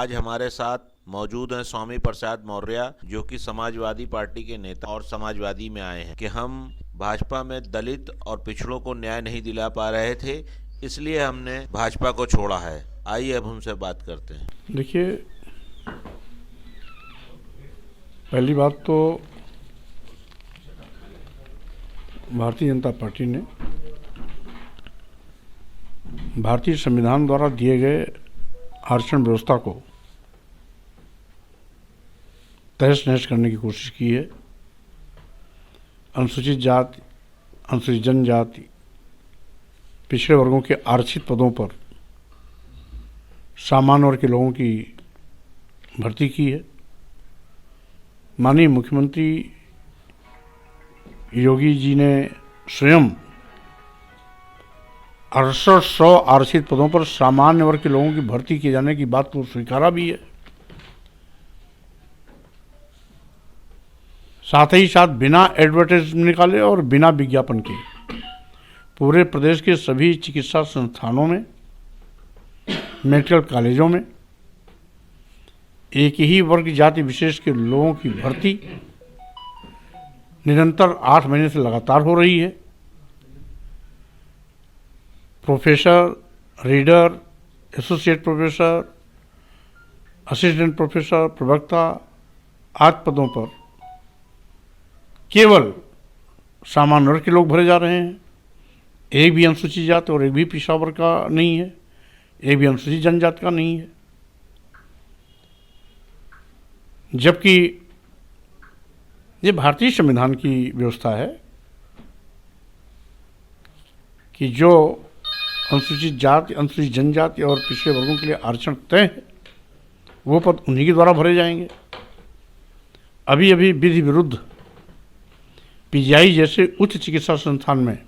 आज हमारे साथ मौजूद हैं स्वामी प्रसाद मौर्य, जो कि समाजवादी पार्टी के नेता और समाजवादी में आए हैं कि हम भाजपा में दलित और पिछड़ों को न्याय नहीं दिला पा रहे थे, इसलिए हमने भाजपा को छोड़ा है। आइए अब उनसे बात करते हैं। देखिए, पहली बात तो भारतीय जनता पार्टी ने भारतीय संविधान द्वारा दिए गए आरक्षण व्यवस्था को तहस नहस करने की कोशिश की है। अनुसूचित जाति, अनुसूचित जनजाति, पिछड़े वर्गों के आरक्षित पदों पर सामान्य वर्ग के लोगों की भर्ती की है। माननीय मुख्यमंत्री योगी जी ने स्वयं 6800 आरक्षित पदों पर सामान्य वर्ग के लोगों की भर्ती किए जाने की बात को स्वीकारा भी है। साथ ही साथ बिना एडवर्टाइजमेंट निकाले और बिना विज्ञापन के पूरे प्रदेश के सभी चिकित्सा संस्थानों में, मेडिकल कॉलेजों में एक ही वर्ग जाति विशेष के लोगों की भर्ती निरंतर 8 महीने से लगातार हो रही है। Professor, reader, associate professor, assistant professor, प्रवक्ता आदि पदों पर केवल सामान्य वर्ग के लोग भरे जा रहे हैं। एक भी अनुसूचित जाति और एक भी पिछड़ा वर्ग का नहीं है, एक भी अनुसूचित जनजाति का नहीं है। जबकि ये भारतीय संविधान की व्यवस्था है कि जो अनुसूचित जाति, अनुसूचित जनजाति और पिछड़े वर्गों के लिए आरक्षण तय है, वो पद उन्हीं के द्वारा भरे जाएंगे। अभी अभी विधि विरुद्ध पीजीआई जैसे उच्च चिकित्सा संस्थान में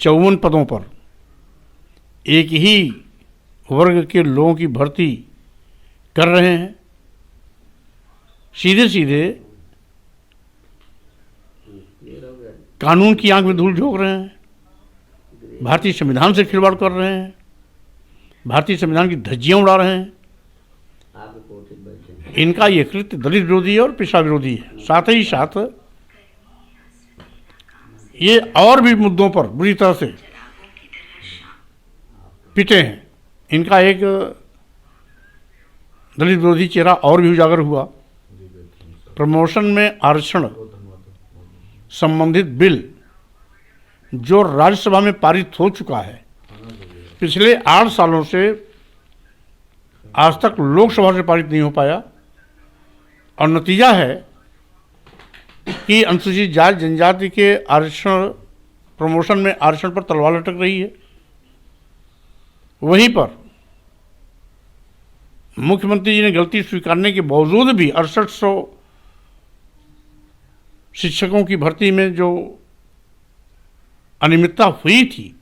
54 पदों पर एक ही वर्ग के लोगों की भर्ती कर रहे हैं। सीधे सीधे कानून की आंख में धूल झोंक रहे हैं, भारतीय संविधान से खिलवाड़ कर रहे हैं, भारतीय संविधान की धज्जियां उड़ा रहे हैं। इनका ये कृत्य दलित विरोधी है और पिछड़ा विरोधी है। साथ ही साथ ये और भी मुद्दों पर बुरी तरह से पिटे हैं। इनका एक दलित विरोधी चेहरा और भी उजागर हुआ। प्रमोशन में आरक्षण संबंधित बिल जो राज्यसभा में पारित हो चुका है, पिछले 8 सालों से आज तक लोकसभा से पारित नहीं हो पाया, और नतीजा है कि अनुसूचित जाति जनजाति के आरक्षण, प्रमोशन में आरक्षण पर तलवार लटक रही है। वहीं पर मुख्यमंत्री जी ने गलती स्वीकारने के बावजूद भी 6800 शिक्षकों की भर्ती में जो अनियमितता हुई थी,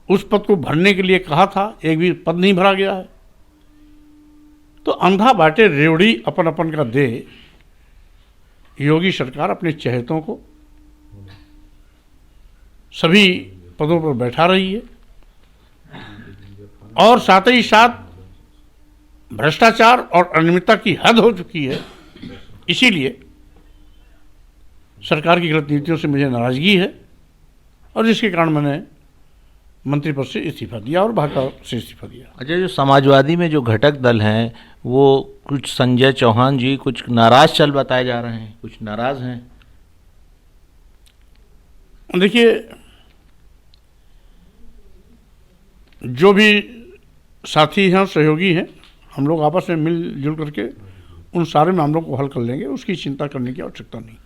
उस पद को भरने के लिए कहा था, एक भी पद नहीं भरा गया है। तो अंधा बाटे रेवड़ी अपन अपन का दे, योगी सरकार अपने चहेतों को सभी पदों पर बैठा रही है, और साथ ही साथ भ्रष्टाचार और अनियमितता की हद हो चुकी है। इसीलिए सरकार की गलत नीतियों से मुझे नाराजगी है, और जिसके कारण मैंने मंत्री पद से इस्तीफा दिया और भाजपा से इस्तीफा दिया। अच्छा, जो समाजवादी में जो घटक दल हैं, वो कुछ संजय चौहान जी कुछ नाराज चल बताए जा रहे हैं, कुछ नाराज हैं। देखिए, जो भी साथी हैं, सहयोगी हैं, हम लोग आपस में मिलजुल करके उन सारे मामलों को हल कर लेंगे। उसकी चिंता करने की आवश्यकता नहीं।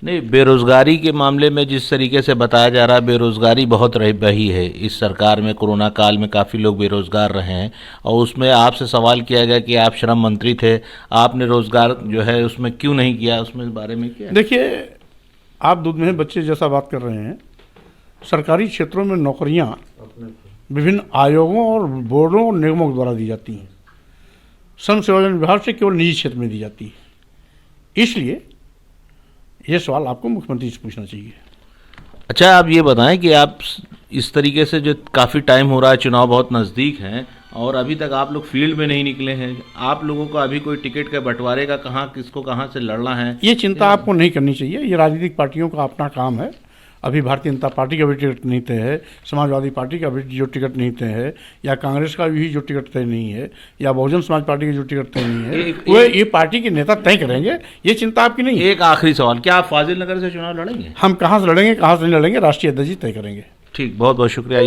बेरोजगारी के मामले में जिस तरीके से बताया जा रहा है, बेरोजगारी बहुत रही है इस सरकार में। कोरोना काल में काफ़ी लोग बेरोजगार रहे हैं, और उसमें आपसे सवाल किया गया कि आप श्रम मंत्री थे, आपने रोजगार जो है उसमें क्यों नहीं किया, उसमें बारे में क्या? देखिए, आप दूध में बच्चे जैसा बात कर रहे हैं। सरकारी क्षेत्रों में नौकरियां विभिन्न आयोगों और बोर्डों और निगमों द्वारा दी जाती हैं। श्रम सेवायोजन विभाग से केवल निजी क्षेत्र में दी जाती है। इसलिए ये सवाल आपको मुख्यमंत्री से पूछना चाहिए। अच्छा, आप ये बताएं कि आप इस तरीके से जो काफ़ी टाइम हो रहा है, चुनाव बहुत नज़दीक हैं, और अभी तक आप लोग फील्ड में नहीं निकले हैं। आप लोगों को अभी कोई टिकट के बंटवारे का कहाँ किसको कहाँ से लड़ना है, ये चिंता आपको नहीं करनी चाहिए। ये राजनीतिक पार्टियों का अपना काम है। अभी भारतीय जनता पार्टी का भी टिकट नहीं तय है, समाजवादी पार्टी का भी जो टिकट नहीं तय है, या कांग्रेस का भी जो टिकट तय नहीं है, या बहुजन समाज पार्टी का जो टिकट तय नहीं है, वो ये पार्टी के नेता तय करेंगे। ये चिंता आपकी नहीं है। एक आखिरी सवाल, क्या आप फाजिल नगर से चुनाव लड़ेंगे? हम कहाँ से लड़ेंगे, कहाँ से नहीं लड़ेंगे, राष्ट्रीय अध्यक्ष जी तय करेंगे। ठीक, बहुत बहुत शुक्रिया।